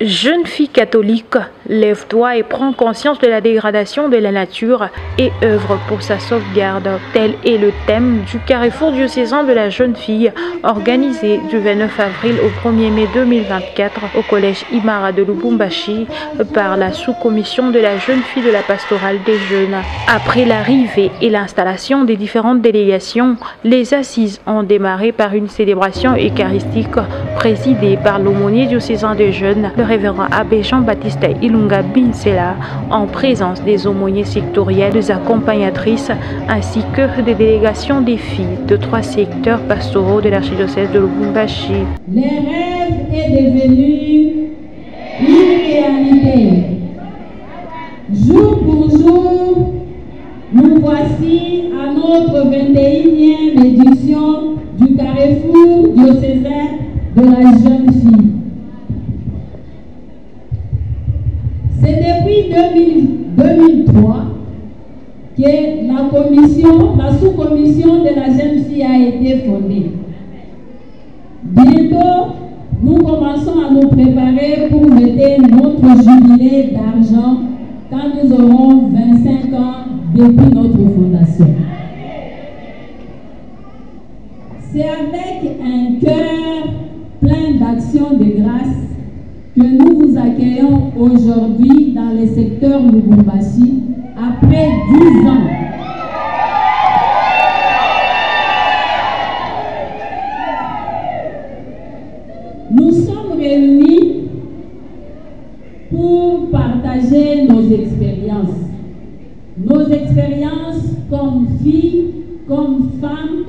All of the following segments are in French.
Jeune fille catholique, lève-toi et prends conscience de la dégradation de la nature et œuvre pour sa sauvegarde. Tel est le thème du carrefour diocésain de la jeune fille organisé du 29 avril au 1er mai 2024 au collège Imara de Lubumbashi par la sous-commission de la jeune fille de la pastorale des jeunes. Après l'arrivée et l'installation des différentes délégations, les assises ont démarré par une célébration eucharistique présidée par l'aumônier diocésain des jeunes, le révérend abbé Jean-Baptiste Ilunga Binsela, en présence des aumôniers sectoriels, des accompagnatrices, ainsi que des délégations des filles de 3 secteurs pastoraux de l'archidiocèse de Lubumbashi. Les rêves est devenu une réalité. Jour pour jour, nous voici à notre 21e édition du carrefour diocésain de la jeune fille. C'est depuis 2003 que la sous-commission de la jeune fille a été fondée. Bientôt, nous commençons à nous préparer pour fêter notre jubilé d'argent quand nous aurons 25 ans depuis notre fondation. C'est avec un cœur plein d'actions de grâce que nous vous accueillons aujourd'hui dans le secteur Lubumbashi après 10 ans. Nous sommes réunis pour partager nos expériences. Nos expériences comme filles, comme femmes,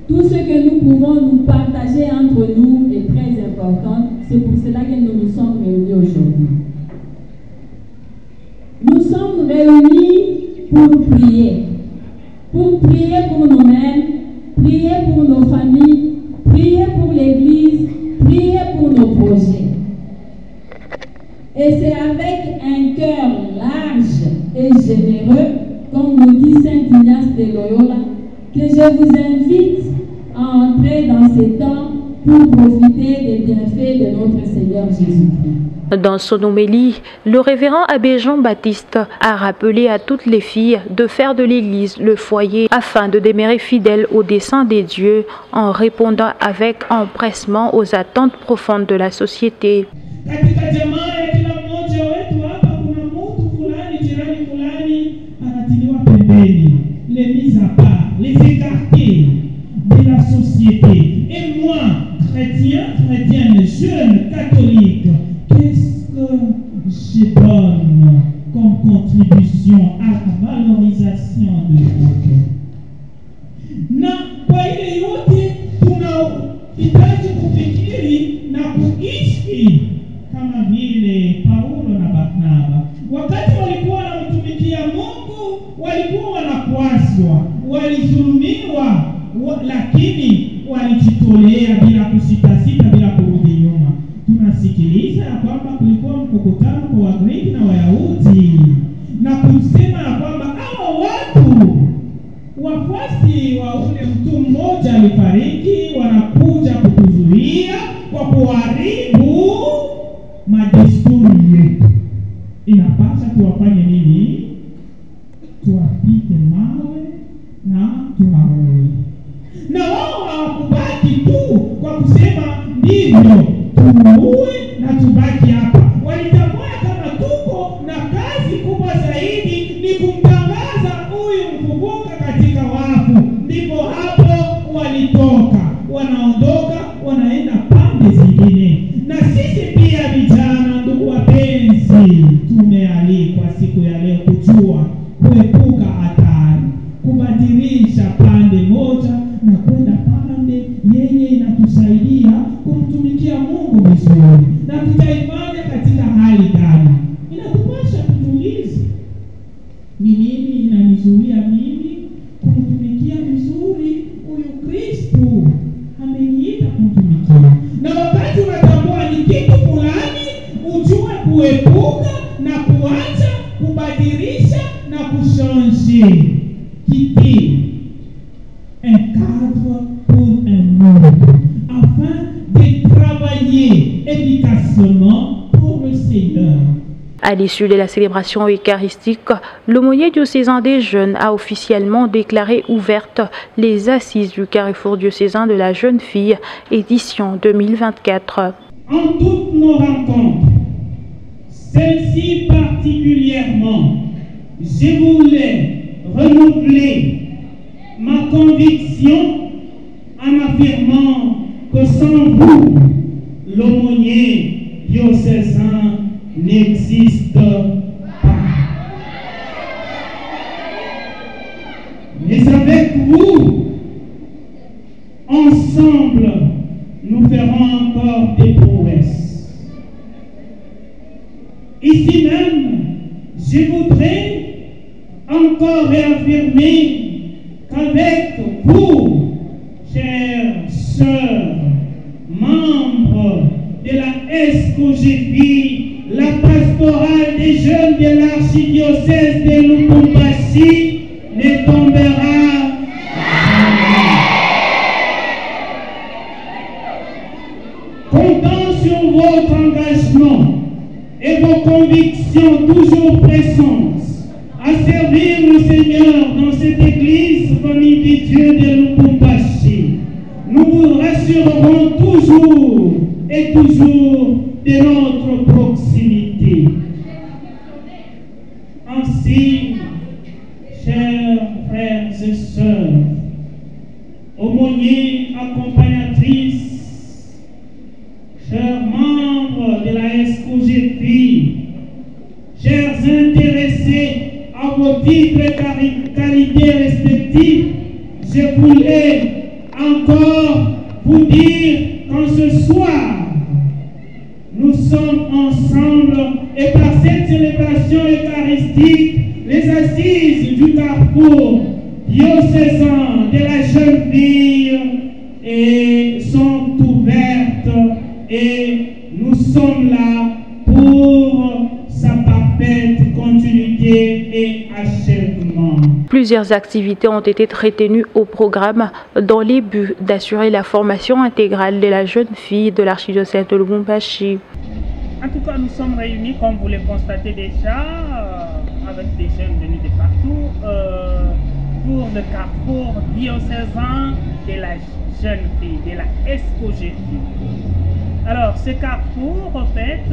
tout ce que nous pouvons nous partager entre nous est très important. C'est pour cela que nous nous sommes réunis aujourd'hui. Nous sommes réunis pour prier pour nous-mêmes, prier pour nos familles, prier pour l'Église, prier pour nos projets. Et c'est avec un cœur large et généreux, comme nous dit Saint Ignace de Loyola, que je vous invite à entrer dans ces temps pour profiter des bienfaits de notre Seigneur Jésus-Christ. Dans son homélie, le révérend abbé Jean-Baptiste a rappelé à toutes les filles de faire de l'Église le foyer afin de demeurer fidèles au dessein des dieux en répondant avec empressement aux attentes profondes de la société. Les mises à part, les écartés de la société. Et moi, chrétienne, jeune, catholique, qu'est-ce que je donne comme contribution à la valorisation de l'autre? Na kwa ile yote tunahitaji kufikiri na kuishi kama vile Paulo na Barnaba. Wakati walikuwa wanamtumikia Mungu, walikuwa wanakwazwa, walizulumiwa, lakini walijitolea bila kusitasita, bila kurudi nyuma. Tunasikiliza ya kwamba kulikuwa mkutano kwa Wagiriki na Wayahudi, na kusema ya kwamba hao watu wafuasi wa ule mtu mmoja alifariki, wanakuja kutuzuia kwa kuharibu madesturi yetu. Inapaswa tuwafanye nini? Tuwapite mawe na tuwaroe. Na wao hawakubaki tu kwa kusema ndivyo tuue na tubaki hapa. Walitambua kama tuko na kazi kubwa zaidi ni kumtangaza huyu mfufuka katika wafu. Ndipo hapo walitoka, wanaondoka, wanaenda pande zingine. Na sisi pia vijana, ndugu wapenzi, tumealikwa siku ya leo kujua kuepuka hatari, kubadilisha pande moja na kwenda pande yenye inatusaidia kumtumikia Mungu vizuri. Na tutaifanya katika hali gani? Inatupasha kutuliza. Ni nini inanizuia mimi kumtumikia vizuri huyu Kristo ameniita kumtumikia? Na wakati unatambua ni kitu fulani, ujue kuepuka na kuacha, kubadilisha na kuchanger. Quitter un cadre pour un monde afin de travailler efficacement pour le c'est l'heure. À l'issue de la célébration eucharistique, l'aumônier diocésain des jeunes a officiellement déclaré ouvertes les assises du carrefour diocésain de la jeune fille, édition 2024. En toutes nos rencontres, celle-ci particulièrement, je voulais renouveler ma conviction en affirmant que sans vous, l'aumônier diocésain n'existe pas. Mais avec vous, ensemble, nous ferons encore des prouesses. Ici même, je voudrais encore réaffirmer qu'avec vous, chères sœurs, membres de la SCOGEFI, la pastorale des jeunes de l'archidiocèse de Lubumbashi ne tombera jamais. Comptant sur votre engagement et vos convictions toujours présentes à servir le Seigneur dans cette église famille de Dieu de Lubumbashi, nous vous rassurerons toujours et toujours de notre proximité. Ainsi, chers frères et sœurs, aumôniers, accompagnatrices, chers membres de la SCOGEFI, chers intéressés à vos titres et qualités respectives, je voulais encore vous dire qu'en ce soir, nous sommes ensemble et par cette célébration eucharistique, les assises du carrefour diocésain de la jeune fille sont ouvertes et nous sommes là pour sa parfaite continuité et achèvement. Plusieurs activités ont été retenues au programme dans les buts d'assurer la formation intégrale de la jeune fille de l'archidiocèse de Lubumbashi. En tout cas, nous sommes réunis, comme vous le constatez déjà, avec des jeunes venus de partout, pour le carrefour diocésain de la jeune fille, de la SCOGEFI. Alors, ce carrefour, en fait,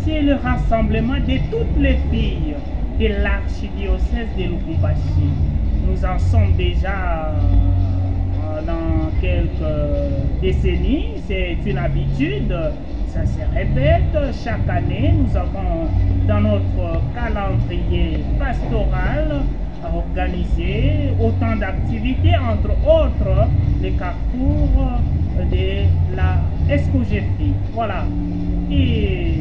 c'est le rassemblement de toutes les filles de l'archidiocèse de Lubumbashi. Nous en sommes déjà dans quelques décennies, c'est une habitude, ça se répète chaque année. Nous avons dans notre calendrier pastoral organisé autant d'activités, entre autres les carrefours de la SCOGEFI. Voilà. Et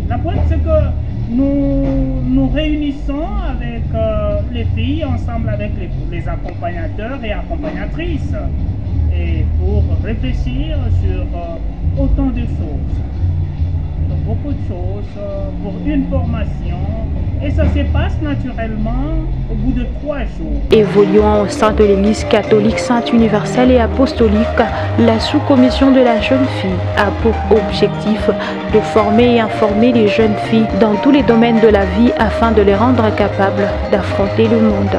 la pointe, c'est que nous nous réunissons avec les filles, ensemble avec les accompagnateurs et accompagnatrices, et pour réfléchir sur autant de choses, beaucoup de choses, pour une formation. Et ça se passe naturellement au bout de 3 jours. Évoluant au sein de l'Église catholique sainte universelle et apostolique, la sous-commission de la jeune fille a pour objectif de former et informer les jeunes filles dans tous les domaines de la vie afin de les rendre capables d'affronter le monde.